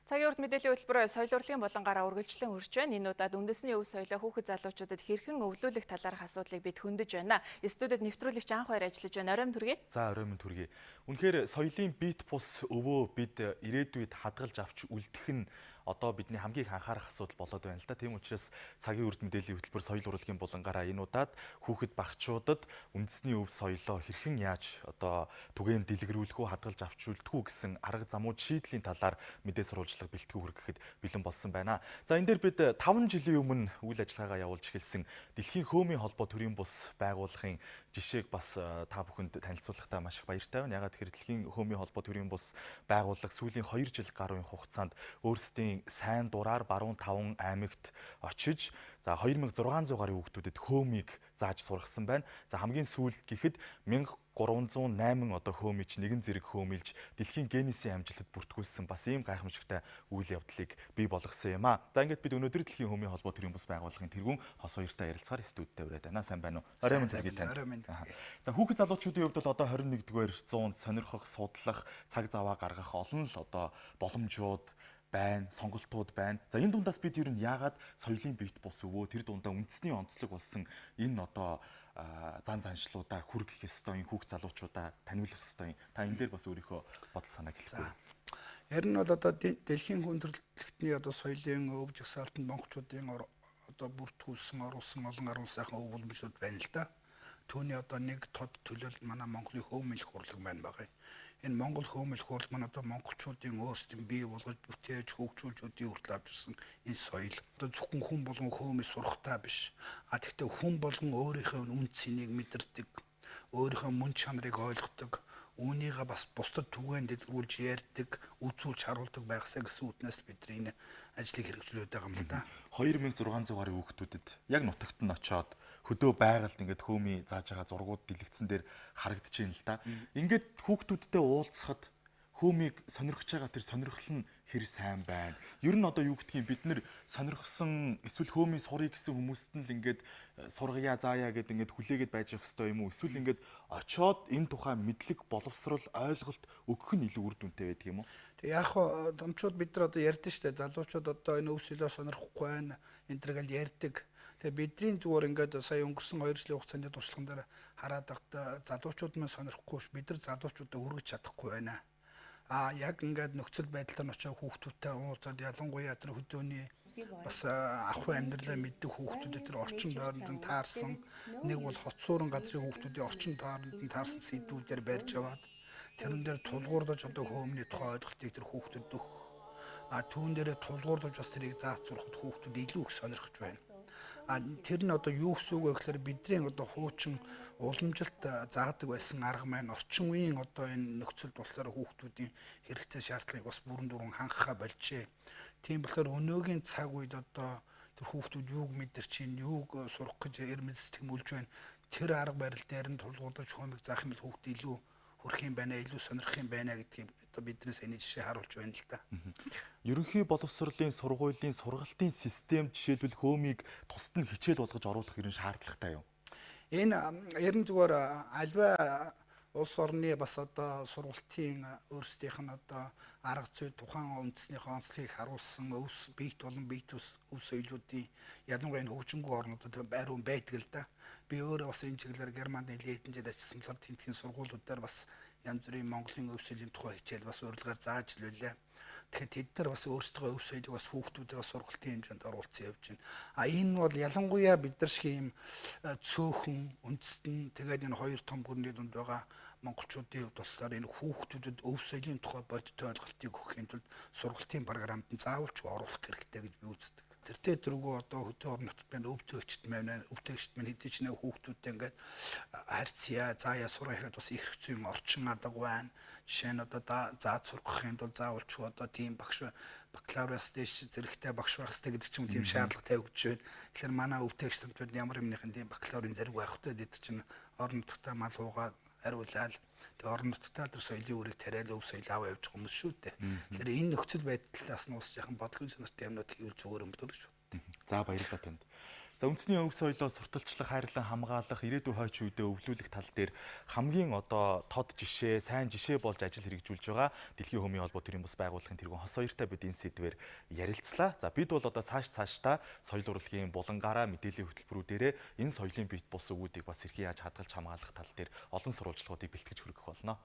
Цагийн урт мэдээллийн хөтөлбөр соёл урлагийн болонгаараа үргэлжлэн хүрч байна. Энэ удаад үндэсний өв соёлоо хүүхэд залуучуудад хэрхэн өвлүүлэх талаарх асуудлыг бид хөндөж байна. Студид нэвтрүүлэгч анх баяр ажиллаж байна. Оройн түргий. За оройн түргий. Үнэхээр соёлын бит бус өвөө бид ирээдүйд хадгалж авч үлдэх нь одоо бидний хамгийн их анхаарах асуудал болоод байна л да. Тийм учраас цагийн урт мэдээллийн хөтөлбөр соёл урлагийн болонгаараа энэ удаад хүүхэд багчуудад үндэсний өв соёлоо хэрхэн яаж одоо түгээн дэлгэрүүлэх үү, хадгалж авч үлдэх үү гэсэн арга замууд шийдлийн талаар мэдээ сурвалжлага бэлтгэн хүргэхэд бэлэн болсон байна. За энэ дээр бид 5 жилийн өмнө үйл ажиллагаагаа явуулж эхэлсэн Дэлхийн хөөмийн холбоо төрийн бус байгууллагын жишээг бас та бүхэнд танилцуулахдаа маш их баяртай байна. Ягаад гэхээр Дэлхийн хөөмийн холбоо төрийн бус байгууллага сүүлийн 2 жил гаруй хугацаанд өөрсдийн сайн дураар баруун 5 аймагт очиж за 2600 гаруй хүүхдүүдэд хөөмийг зааж сургасан байна. За хамгийн сүүлд гэхэд 1308 одоо хөөмич нэгэн зэрэг хөөмилж дэлхийн Гиннесийн амжилтад бүртгүүлсэн бас ийм гайхамшигтай үйл явдлыг бий болгосон юм а. За ингээд бид өнөөдөр Дэлхийн хөөмийн холбоо төрийн бус байгууллагын тэргүүн хос хоёртай ярилцахаар студидтэй ураад байна. Сайн байна уу? Оройн төргий тань. За хүүхэд залуучуудын хувьд бол одоо 21-р зуунд сонирхох, судлах, цаг заваа гаргах олон л одоо боломжууд байна, сонголтууд байна. За энэ дундаас бид ер нь яагаад соёлын бит бус өвөө тэр дундаа үндэсний онцлог болсон энэ одоо зан заншлуудаа хүргэх ёстой юм хүүхд залуучуудаа таниулах ёстой юм. Та энэ дээр бас өөрийнхөө бодол санааг хэлсэн. Ер нь бол одоо дэлхийн хүндрэлтний одоо соёлын өв жагсаалтанд монголчуудын одоо бүртгүүлсэн оруулсан олон арван сайхан өв боломжууд байна л да. Түүний одоо нэг тод төлөөлөл манай Монголын хөөмөлөх хурлаг маань байгаа. Энэ Монгол хөөмөлөх хурлаг маань одоо монголчуудын өөрсдийн бий болгож бүтээж хөгжүүлжүүдийн хүртэл авчирсан энэ соёл. Одоо зөвхөн хүн болгон хөөмөс сурахтаа биш. Гэхдээ хүн болгон өөрийнхөө үн цэнийг мэдэрдэг, өөрийнхөө мөн чанарыг ойлгодог, үүнийгээ бас бусдад түгээн дэлгэрүүлж ярьдаг, үзүүлж харуулдаг байхсаа гэсэн үтнээс л бидний энэ ажлыг хэрэгжүүлээд байгаа юм л да. 2600 гаруй хүүхдүүдэд яг нутагт нь очиод хөдөө байгальд ингээд хөөмий зааж байгаа зургууд дэлгэцэн дээр харагдаж байна л да. Ингээд хүүхдүүдтэй уулзахад хөөмийг сонирхож байгаа тэр сонирхол нь хэр сайн байна. Ер нь одоо юу гэдгийг бид нэр сонирхсон эсвэл хөөмий сурыг гэсэн хүмүүст нь л ингээд сургая заая гэд ингээд хүлээгээд байж явах хэрэгтэй юм уу? Эсвэл ингээд очиод энэ тухай мэдлэг боловсрол ойлголт өгөх нь илүү үр дүнтэй байдаг юм уу? Тэг яг хоо домчууд бид нар одоо ярьдэн штэ залуучууд одоо энэ өв соёлоо сонирхгүй байна. Энэ төр гэл ярьдаг. Тэгээ бидний зүгээр ингээд сая өнгөрсөн 2 жилийн хугацаанд туршлаган дээр хараад байхдаа залуучууд маань сонирхгүй ш бид нар залуучуудаа хүргэж чадахгүй байна. Яг ингээд нөхцөл байдлаар очиж хүүхдүүдтэй уулзаад ялангуяа тэр хөдөөний бас ахуй амьдралаа мэддэг хүүхдүүдэд тэр орчин тойронд нь таарсан нэг бол хоцсуурын газрын хүүхдүүдийн орчин тойронд нь таарсан сэдвүүдээр барьж аваад тэрэн дээр тулгуурлаж одоо хөөмний тухай ойлголтыг тэр хүүхдэд өгөх. Түүн дээрээ тулгуурлаж бас тэрийг зааж сурахад хүүхдүүд илүү их сонирхож байна. Тэр нь одоо юу гэсэн үг вэ гэхээр бидний одоо хуучин уламжилт заадаг байсан арга маань орчин үеийн одоо энэ нөхцөлд болохоор хүүхдүүдийн хэрэгцээ шаардлагыг бас бүрэн дуран хангахаа болжээ. Тийм болохоор өнөөгийн цаг үед одоо тэр хүүхдүүд юуг мэдэрч чинь юуг сурах гэж эрмэл сэтгэмүүлж байна. Тэр арга барил дээр нь тулгуурлаж хөөмийг заах юм бол хүүхд илүү хүрх юм байна, илүү сонирхох юм байна гэдгийг одоо биднээс энэ жишээ харуулж байна л да. Ерөнхий боловсролын сургуулийн сургалтын систем жишээлбэл хөөмийг тусад нь хичээл болгож оруулах юм шаардлагатай юу? Энэ ер нь зүгээр альва улс орны бас одоо сургалтын өөрсдийнх нь одоо арга зүй тухайн үндэснийхээ онцлогийг харуулсан өвс бийт болон бийт ус соёлуудын ялангуяа хөгжингүү орнуудад байрун байдаг л да. Би өөрөө бас энэ чиглэлээр Германд нэлээд хэдэн жил ажилласан болохоор тентхийн сургуулиудаар бас янз бүрийн Монголын өв соёлын тухай хичээл бас урилгаар зааж илвэлээ. Тэгэхээр тэд нар бас өөрсдөө өв соёлыг бас хүүхдүүдээ сургалтын хэмжээнд оруулсан явж байна. Энэ бол ялангуяа бид нар шиг юм цөөхөн үндэстэн тэгээд энэ хоёр том гүрний дунд байгаа монголчуудын хувьд болохоор энэ хүүхдүүдэд өв соёлын тухай бодиттой ойлголтыг өгөхийн тулд сургалтын програмд нь заавалч оруулах хэрэгтэй гэж би үздэг. Тэртээ тэргүй одоо хөдөө орон нутгад байна өвтөгчд маань хэдий ч нэг хүүхдүүдтэй ингээд харьцаа заая сурахад бас их хэцүү юм орчин алга байна. Жишээ нь одоо зааж сургахын тулд заавалч одоо тийм багш бакалавраас дэш зэрэгтэй багш байх хэрэгтэй гэдэг ч юм тийм шаардлага тавигдж байна. Тэгэхээр манай өвтөгчдүүд ямар юмныхын тийм бакалаврын зэрэг байх хэрэгтэй гэдэг чинь орон нутгад мал уугаа хариулаад тэгээ орон нутгад тэр соёлын үрийг тариал өв соёл аваа явж байгаа хүмүүс шүү дээ. Тэгэхээр энэ нөхцөл байдлаас нь ус яхан бодлогын сонирхолтой юмнууд хийвэл зүгээр юм болов шүү. За баярлалаа танд. За үндэсний өв соёлоо сурталчлах, хайрлан хамгаалах, ирээдүйн хойч үедээ өвлүүлэх тал дээр хамгийн одоо тод жишээ, сайн жишээ болж ажил хэрэгжүүлж байгаа Дэлхийн хувийн холбоо төрийн бас байгууллагын тэргүүн хос хоёртай бид энэ сэдвээр ярилцлаа. За бид бол одоо цаашдаа соёл урлагийн булангаараа мэдээллийн хөтөлбөрүүдээрээ энэ соёлын бит бус өвүүдийг бас хэрхэн яаж хадгалж хамгаалах тал дээр олон сурвалжлагуудыг бэлтгэж хүргэх болно.